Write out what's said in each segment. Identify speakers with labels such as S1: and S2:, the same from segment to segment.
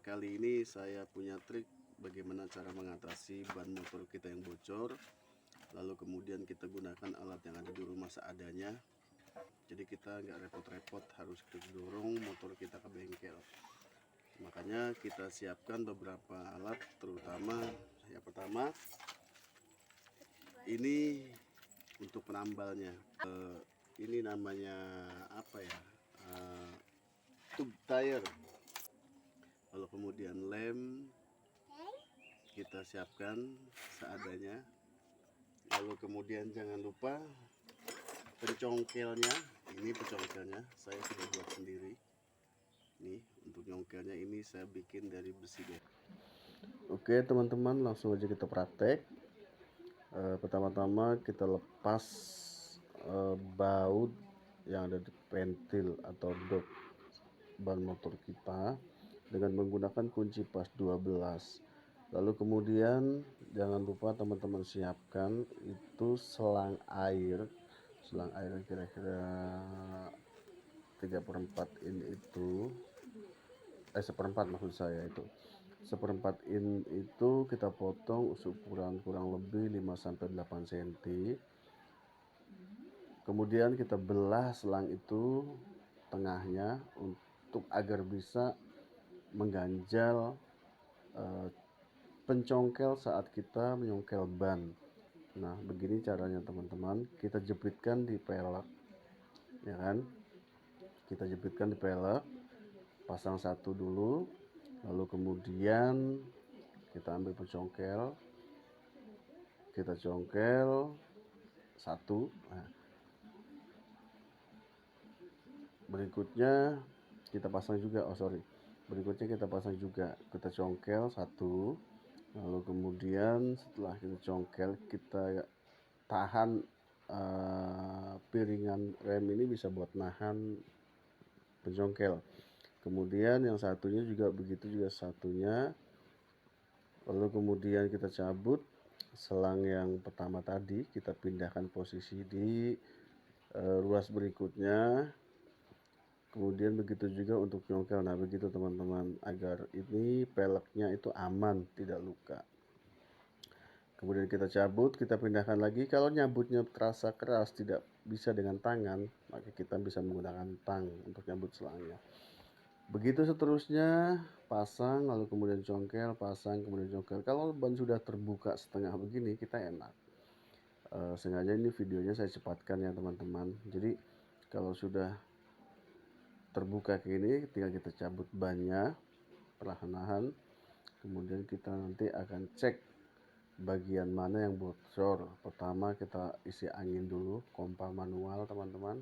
S1: Kali ini saya punya trik bagaimana cara mengatasi ban motor kita yang bocor. Lalu kemudian kita gunakan alat yang ada di rumah seadanya. Jadi kita nggak repot-repot harus dorong motor kita ke bengkel. Makanya kita siapkan beberapa alat, terutama yang pertama ini untuk penambalnya. Ini namanya apa ya? Tube tire. Lalu kemudian lem kita siapkan seadanya. Lalu kemudian jangan lupa pencongkelnya. Ini pencongkelnya saya sudah buat sendiri. Nih untuk nyongkelnya ini saya bikin dari besi deh. Oke teman-teman, langsung aja kita praktek. Pertama-tama kita lepas baut yang ada di pentil atau dop ban motor kita dengan menggunakan kunci pas 12. Lalu kemudian jangan lupa teman-teman siapkan itu selang air kira-kira 3/4 in itu seperempat maksud saya, itu seperempat in itu kita potong ukuran kurang lebih 5-8 cm. Kemudian kita belah selang itu tengahnya untuk agar bisa mengganjal pencongkel saat kita menyongkel ban. Nah begini caranya teman-teman, kita jepitkan di pelek, ya kan, kita jepitkan di pelek, pasang satu dulu, lalu kemudian kita ambil pencongkel, kita congkel satu. Nah, berikutnya kita pasang juga, berikutnya kita pasang juga, kita congkel satu. Lalu kemudian setelah kita congkel, kita tahan piringan rem ini bisa buat nahan pencongkel. Kemudian yang satunya juga begitu, juga satunya. Lalu kemudian kita cabut selang yang pertama tadi, kita pindahkan posisi di ruas berikutnya. Kemudian begitu juga untuk nyongkel. Nah begitu teman-teman, agar ini peleknya itu aman, tidak luka. Kemudian kita cabut, kita pindahkan lagi. Kalau nyabutnya terasa keras, tidak bisa dengan tangan, maka kita bisa menggunakan tang untuk nyabut selangnya. Begitu seterusnya, pasang, lalu kemudian congkel, pasang, kemudian congkel. Kalau ban sudah terbuka setengah begini, kita enak. Sengaja ini videonya saya cepatkan ya teman-teman. Jadi kalau sudah terbuka kayak ini, tinggal kita cabut bannya perlahan-lahan. Kemudian kita nanti akan cek bagian mana yang bocor. Pertama kita isi angin dulu, pompa manual teman-teman.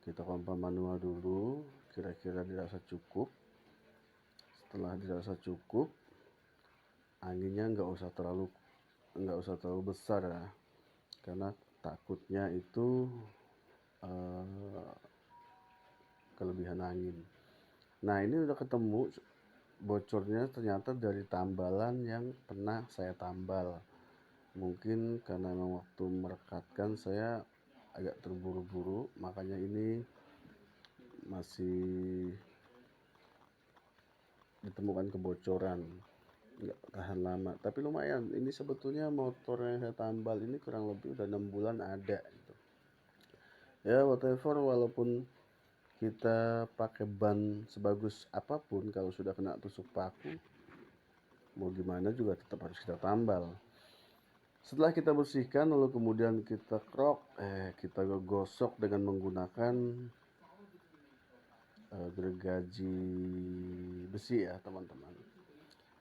S1: Kita pompa manual dulu, kira-kira dirasa cukup. Setelah dirasa cukup, anginnya nggak usah terlalu besar ya, karena takutnya itu kelebihan angin. Nah ini udah ketemu bocornya, ternyata dari tambalan yang pernah saya tambal. Mungkin karena memang waktu merekatkan saya agak terburu-buru, makanya ini masih ditemukan kebocoran, nggak tahan lama. Tapi lumayan, ini sebetulnya motor yang saya tambal ini kurang lebih udah 6 bulan ada gitu. Ya whatever, walaupun kita pakai ban sebagus apapun, kalau sudah kena tusuk paku, mau gimana juga tetap harus kita tambal. Setelah kita bersihkan, lalu kemudian kita kita gosok dengan menggunakan gergaji besi ya teman-teman.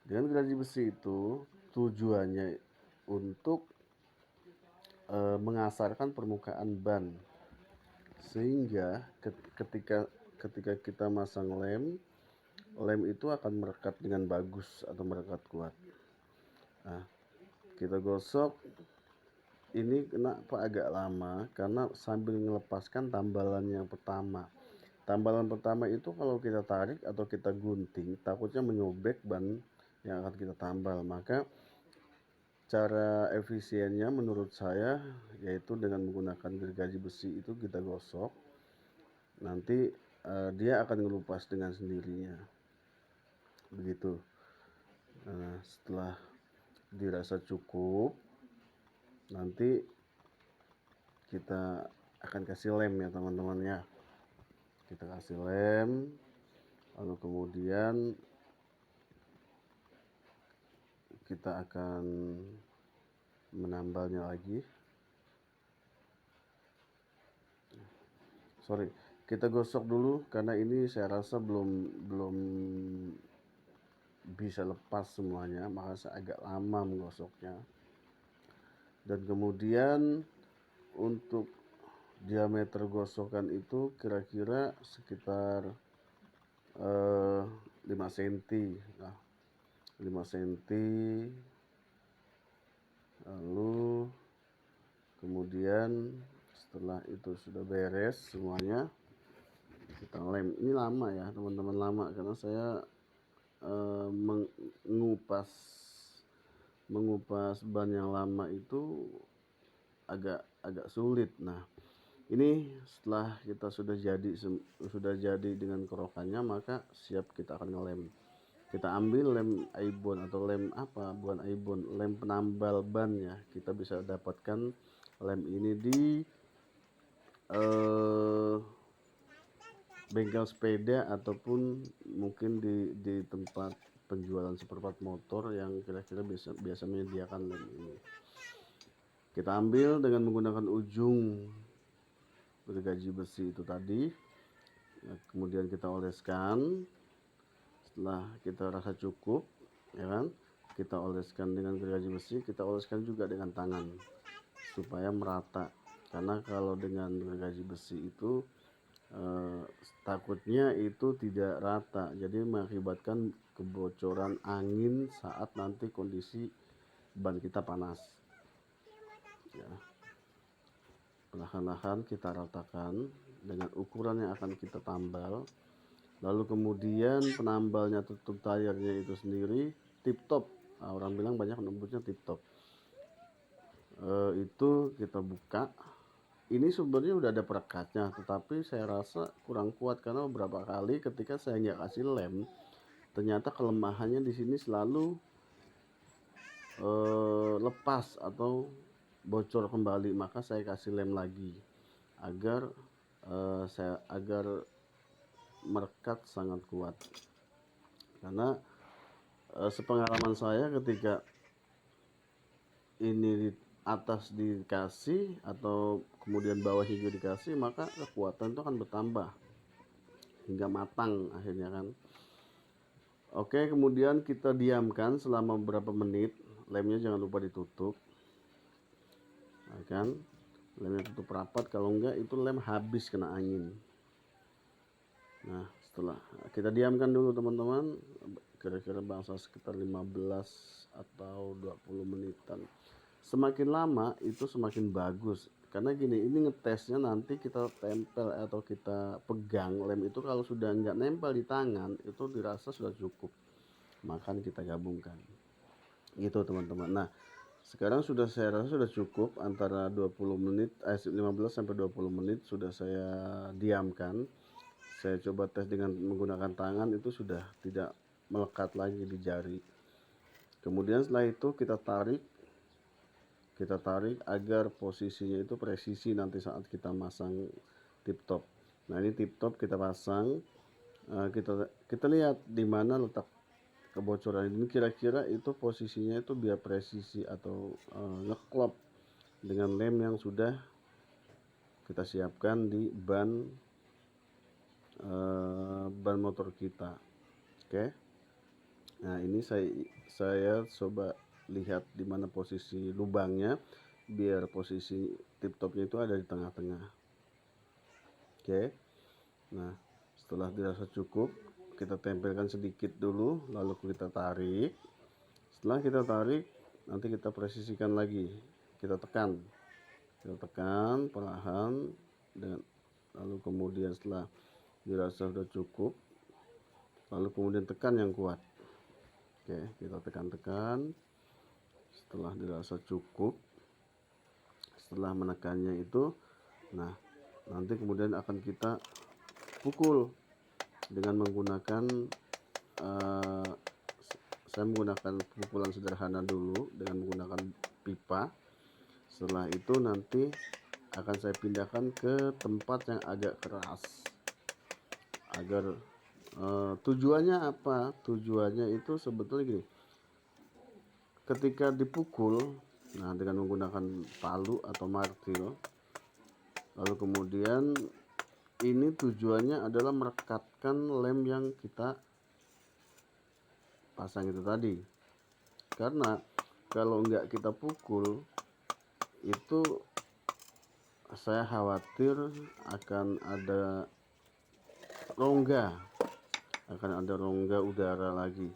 S1: Dengan gergaji besi itu tujuannya untuk mengasarkan permukaan ban, sehingga ketika kita masang lem itu akan merekat dengan bagus atau merekat kuat. Nah kita gosok ini kenapa agak lama, karena sambil melepaskan tambalan yang pertama. Tambalan pertama itu kalau kita tarik atau kita gunting, takutnya menyobek ban yang akan kita tambal. Maka cara efisiennya menurut saya yaitu dengan menggunakan gergaji besi itu kita gosok, nanti dia akan ngelupas dengan sendirinya. itu. Nah, setelah dirasa cukup, nanti kita akan kasih lem ya teman-teman ya. Kita kasih lem, lalu kemudian kita akan menambalnya lagi. Sorry, kita gosok dulu karena ini saya rasa belum bisa lepas semuanya, maka saya agak lama menggosoknya. Dan kemudian untuk diameter gosokan itu kira-kira sekitar 5 cm. Nah, 5 cm. Lalu kemudian setelah itu sudah beres semuanya, kita lem. Ini lama ya teman-teman, lama karena saya mengupas ban yang lama itu agak sulit. Nah, ini setelah kita sudah jadi dengan kerokannya, maka siap kita akan ngelem. Kita ambil lem Aibon atau lem apa, bukan Aibon, lem penambal ban ya. Kita bisa dapatkan lem ini di bengkel sepeda ataupun mungkin di tempat penjualan spare part motor yang kira-kira biasa menyediakan lem ini. Kita ambil dengan menggunakan ujung gergaji besi itu tadi. Nah, kemudian kita oleskan. Setelah kita rasa cukup, ya kan, kita oleskan dengan gergaji besi. Kita oleskan juga dengan tangan supaya merata. Karena kalau dengan gergaji besi itu takutnya itu tidak rata, jadi mengakibatkan kebocoran angin saat nanti kondisi ban kita panas ya. Perlahan-lahan kita ratakan dengan ukuran yang akan kita tambal. Lalu kemudian penambalnya, tutup tayarnya itu sendiri tip top. Nah, orang bilang banyak menyebutnya tip top. Itu kita buka. Ini sebenarnya udah ada perekatnya, tetapi saya rasa kurang kuat karena beberapa kali ketika saya nggak kasih lem, ternyata kelemahannya di sini selalu lepas atau bocor kembali. Maka saya kasih lem lagi agar merekat sangat kuat. Karena sepengalaman saya ketika ini di atas dikasih atau kemudian bawah juga dikasih, maka kekuatan itu akan bertambah hingga matang akhirnya kan. Oke, kemudian kita diamkan selama beberapa menit. Lemnya jangan lupa ditutup, nah, kan, lemnya tutup rapat, kalau enggak itu lem habis kena angin. Nah, setelah kita diamkan dulu teman-teman, kira-kira bangsa sekitar 15 atau 20 menitan. Semakin lama itu semakin bagus, karena gini, ini ngetesnya nanti kita tempel atau kita pegang lem itu, kalau sudah nggak nempel di tangan itu dirasa sudah cukup, maka kita gabungkan gitu teman-teman. Nah, sekarang saya rasa sudah cukup, antara 20 menit 15 sampai 20 menit sudah saya diamkan. Saya coba tes dengan menggunakan tangan, itu sudah tidak melekat lagi di jari. Kemudian setelah itu kita tarik agar posisinya itu presisi nanti saat kita masang tip top. Nah, ini tip top kita pasang, kita lihat di mana letak kebocoran ini, kira-kira itu posisinya itu biar presisi atau ngeklop dengan lem yang sudah kita siapkan di ban motor kita. Oke. Nah, ini saya coba lihat di mana posisi lubangnya biar posisi tip topnya itu ada di tengah-tengah. Oke. Nah, setelah dirasa cukup, kita tempelkan sedikit dulu, lalu kita tarik. Setelah kita tarik, nanti kita presisikan lagi, kita tekan perlahan, lalu kemudian setelah dirasa sudah cukup, lalu kemudian tekan yang kuat. Oke, kita tekan. Setelah dirasa cukup, setelah menekannya itu, nah nanti kemudian akan kita pukul dengan menggunakan Saya menggunakan pukulan sederhana dulu dengan menggunakan pipa. Setelah itu nanti akan saya pindahkan ke tempat yang agak keras agar tujuannya apa? Tujuannya itu sebetulnya gini, ketika dipukul, nah dengan menggunakan palu atau martil, lalu kemudian ini tujuannya adalah merekatkan lem yang kita pasang itu tadi. Karena kalau enggak kita pukul, itu saya khawatir akan ada rongga udara lagi.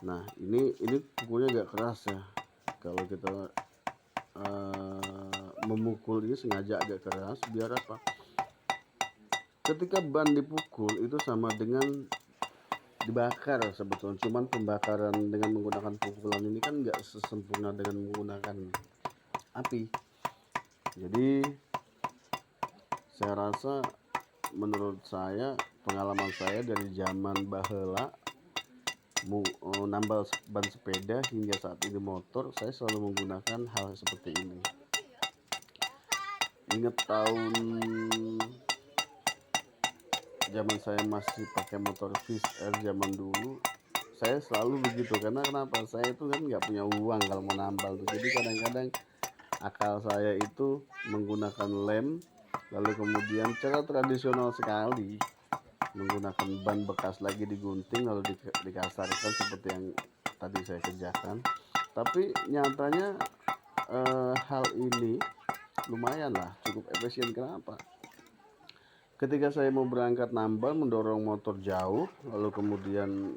S1: Nah ini pukulnya agak keras ya. Kalau kita memukul ini sengaja agak keras biar apa? Ketika ban dipukul itu sama dengan dibakar sebetulnya. Cuman pembakaran dengan menggunakan pukulan ini kan nggak sesempurna dengan menggunakan api. Jadi saya rasa, menurut saya, pengalaman saya dari zaman baheula nambal ban sepeda hingga saat ini motor, saya selalu menggunakan hal seperti ini. Ingat tahun zaman saya masih pakai motor Fish Air zaman dulu, saya selalu begitu. Karena kenapa? Saya itu kan nggak punya uang kalau mau nambal tuh. Jadi kadang-kadang akal saya itu menggunakan lem, lalu kemudian cara tradisional sekali menggunakan ban bekas lagi digunting lalu dikasarkan seperti yang tadi saya kerjakan. Tapi nyatanya hal ini lumayan lah, cukup efisien. Kenapa? Ketika saya mau berangkat nambal, mendorong motor jauh, lalu kemudian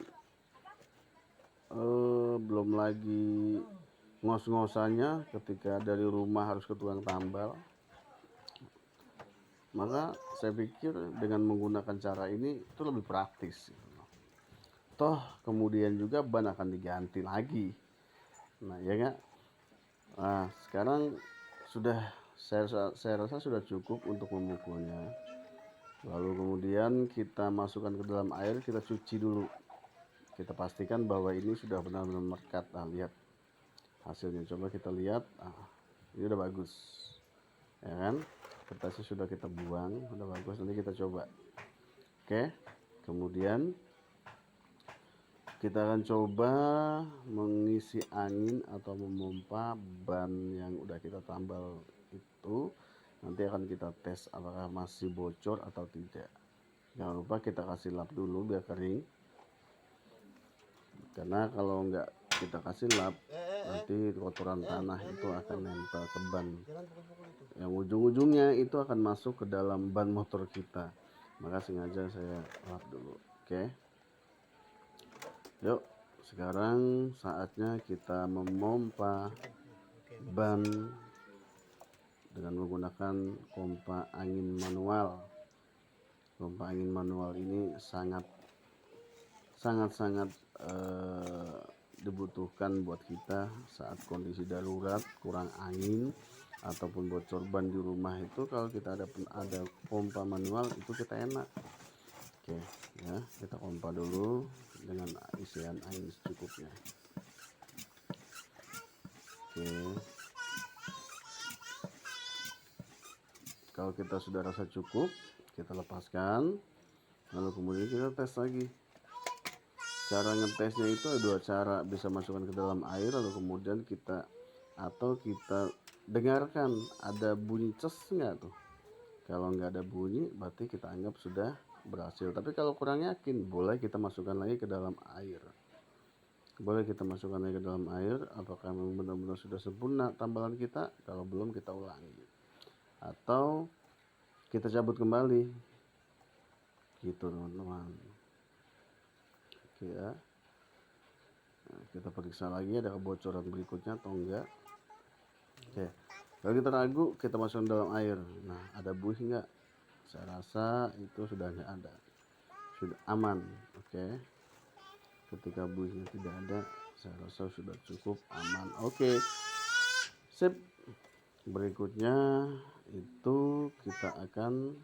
S1: belum lagi ngos-ngosannya ketika dari rumah harus ke tukang tambal, maka saya pikir dengan menggunakan cara ini itu lebih praktis. Toh kemudian juga ban akan diganti lagi. Nah ya nggak? Nah sekarang saya rasa sudah cukup untuk memukulnya. Lalu kemudian kita masukkan ke dalam air, kita cuci dulu. Kita pastikan bahwa ini sudah benar-benar merekat. Nah, lihat hasilnya. Coba kita lihat. Ini udah bagus. Ya kan? Kertasnya sudah kita buang, udah bagus. Nanti kita coba. Oke. Kemudian kita akan coba mengisi angin atau memompa ban yang udah kita tambal itu. Nanti akan kita tes apakah masih bocor atau tidak. Jangan lupa kita kasih lap dulu biar kering. Karena kalau nggak kita kasih lap, nanti kotoran tanah itu akan nempel ke ban. Yang ujung-ujungnya itu akan masuk ke dalam ban motor kita. Maka sengaja saya lap dulu. Oke. Yuk, sekarang saatnya kita memompa ban dengan menggunakan pompa angin manual. Pompa angin manual ini sangat dibutuhkan buat kita saat kondisi darurat, kurang angin ataupun bocor ban di rumah. Itu kalau kita ada pompa manual itu kita enak. Oke ya, kita pompa dulu dengan isian angin secukupnya. Oke, kalau kita sudah rasa cukup, kita lepaskan, lalu kemudian kita tes lagi. Cara ngetesnya itu ada dua cara, bisa masukkan ke dalam air lalu kemudian kita dengarkan ada bunyi ces nggak tuh. Kalau nggak ada bunyi berarti kita anggap sudah berhasil. Tapi kalau kurang yakin, boleh kita masukkan lagi ke dalam air. Apakah memang benar-benar sudah sempurna tambalan kita. Kalau belum, kita ulangi atau kita cabut kembali gitu teman-teman. Oke ya, nah, kita periksa lagi ada kebocoran berikutnya atau enggak. Oke, kalau kita ragu, kita masukkan dalam air. Nah, ada buih enggak? Saya rasa itu sudah enggak ada, sudah aman. Oke, ketika buihnya tidak ada, saya rasa sudah cukup aman. Oke, sip. Berikutnya itu kita akan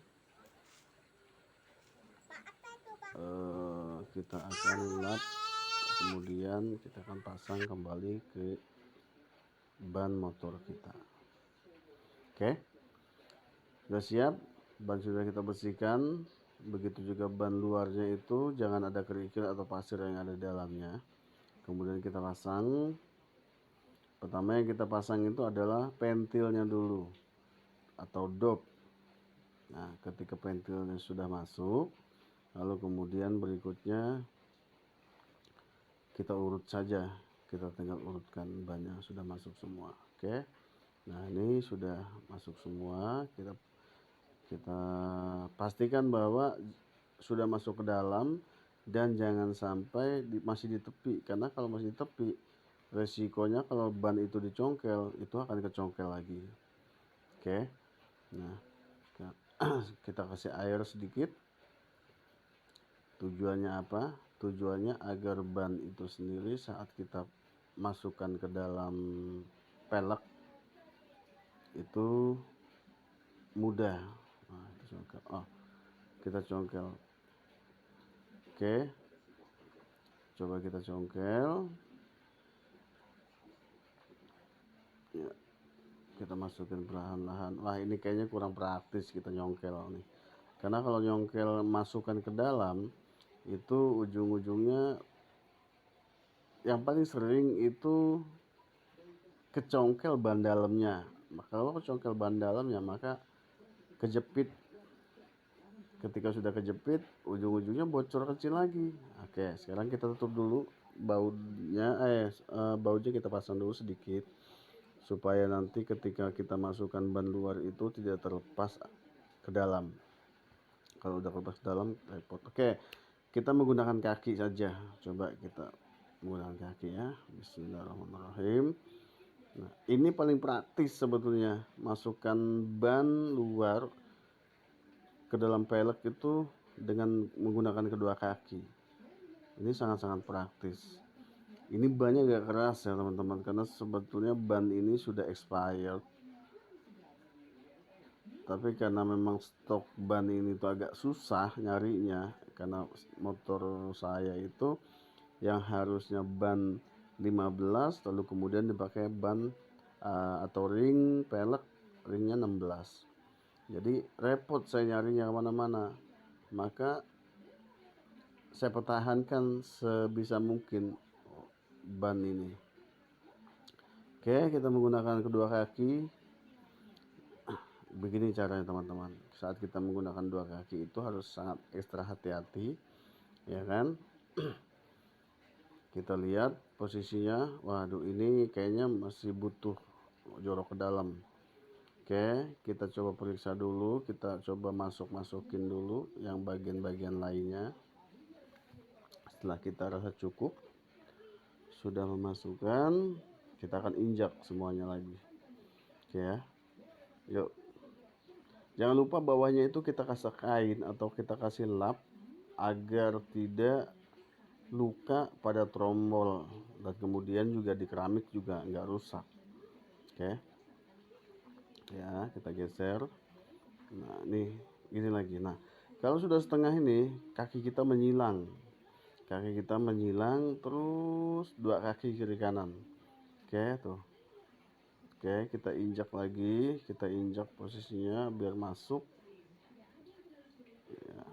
S1: lap kemudian kita akan pasang kembali ke ban motor kita. Oke, sudah siap, ban sudah kita bersihkan. Begitu juga ban luarnya itu jangan ada kerikil atau pasir yang ada di dalamnya. Kemudian kita pasang. Pertama yang kita pasang itu adalah pentilnya dulu atau dop. Nah, ketika pentilnya sudah masuk, lalu kemudian berikutnya kita urut saja, kita tinggal urutkan bannya sudah masuk semua. Oke, nah ini sudah masuk semua, kita pastikan bahwa sudah masuk ke dalam dan jangan sampai masih di tepi, karena kalau masih di tepi resikonya kalau ban itu dicongkel itu akan kecongkel lagi. Oke, nah kita kasih air sedikit. Tujuannya apa? Tujuannya agar ban itu sendiri saat kita masukkan ke dalam pelek itu mudah. Nah, itu congkel. Oh, kita congkel. Oke, coba kita congkel. Ya, kita masukin perlahan-lahan. Wah, ini kayaknya kurang praktis kita nyongkel nih. Karena kalau nyongkel masukkan ke dalam itu ujung-ujungnya yang paling sering itu kecongkel ban dalamnya. Kalau kecongkel ban dalamnya maka kejepit. Ketika sudah kejepit ujung-ujungnya bocor kecil lagi. Oke, sekarang kita tutup dulu bautnya, bautnya kita pasang dulu sedikit supaya nanti ketika kita masukkan ban luar itu tidak terlepas ke dalam. Kalau udah terlepas ke dalam repot. Oke, kita menggunakan kaki saja. Coba kita menggunakan kaki ya. Bismillahirrahmanirrahim. Nah, ini paling praktis sebetulnya, masukkan ban luar ke dalam pelek itu dengan menggunakan kedua kaki. Ini sangat-sangat praktis. Ini bannya agak keras ya teman-teman, karena sebetulnya ban ini sudah expired. Tapi karena memang stok ban ini tuh agak susah nyarinya, karena motor saya itu yang harusnya ban 15 lalu kemudian dipakai ban atau ring pelek ringnya 16. Jadi repot saya nyarinya kemana-mana. Maka saya pertahankan sebisa mungkin ban ini. Oke, kita menggunakan kedua kaki. Begini caranya teman-teman. Saat kita menggunakan dua kaki itu harus sangat ekstra hati-hati, ya kan? Kita lihat posisinya. Waduh, ini kayaknya masih butuh jorok ke dalam. Oke, kita coba periksa dulu. Kita coba masukin dulu yang bagian-bagian lainnya. Setelah kita rasa cukup, sudah memasukkan, kita akan injak semuanya lagi. Oke ya. Yuk. Jangan lupa bawahnya itu kita kasih kain atau kita kasih lap agar tidak luka pada trombol, dan kemudian juga di keramik juga nggak rusak. Oke ya, kita geser. Nah ini lagi. Nah, kalau sudah setengah ini kaki kita menyilang, terus dua kaki kiri kanan. Oke tuh. Oke, kita injak lagi, kita injak posisinya biar masuk ya,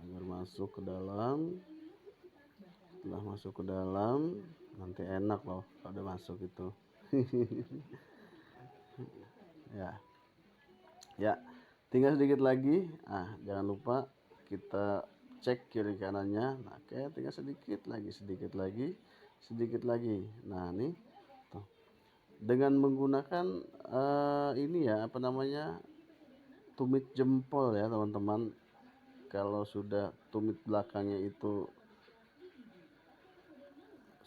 S1: agar masuk ke dalam. Setelah masuk ke dalam nanti enak loh kalau udah masuk itu. Ya, tinggal sedikit lagi. Jangan lupa kita cek kiri kanannya. Nah, oke, tinggal sedikit lagi. Nah, nih tuh. Dengan menggunakan ini ya, apa namanya, tumit jempol ya teman-teman. Kalau sudah tumit belakangnya itu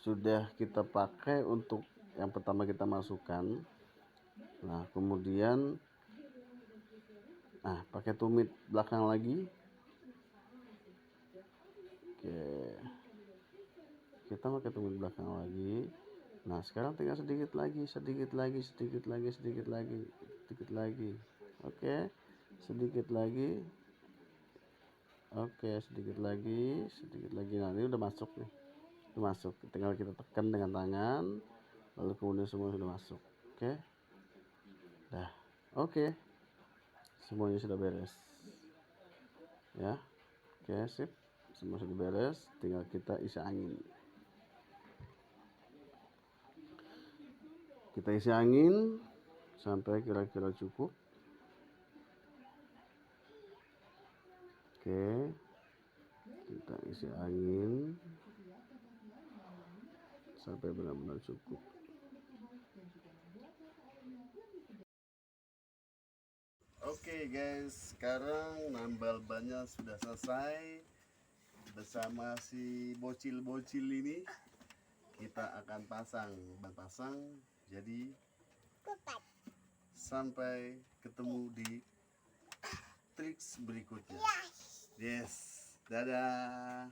S1: sudah kita pakai untuk yang pertama kita masukkan. Nah, kemudian pakai tumit belakang lagi. Oke, kita pakai tumit belakang lagi. Nah, sekarang tinggal sedikit lagi. Oke, sedikit lagi. Oke, sedikit lagi, sedikit lagi. Nah, ini udah masuk nih. Udah masuk. Tinggal kita tekan dengan tangan, lalu kemudian semua sudah masuk. Oke. Dah. Oke. Semuanya sudah beres. Ya. Oke, sip. Semua sudah beres, tinggal kita isi angin. Kita isi angin sampai kira-kira cukup. Oke. Kita isi angin sampai benar-benar cukup. Oke guys, sekarang nambal bannya sudah selesai. Bersama si bocil-bocil ini kita akan pasang. Jadi sampai ketemu di triks berikutnya. Yes, dadah.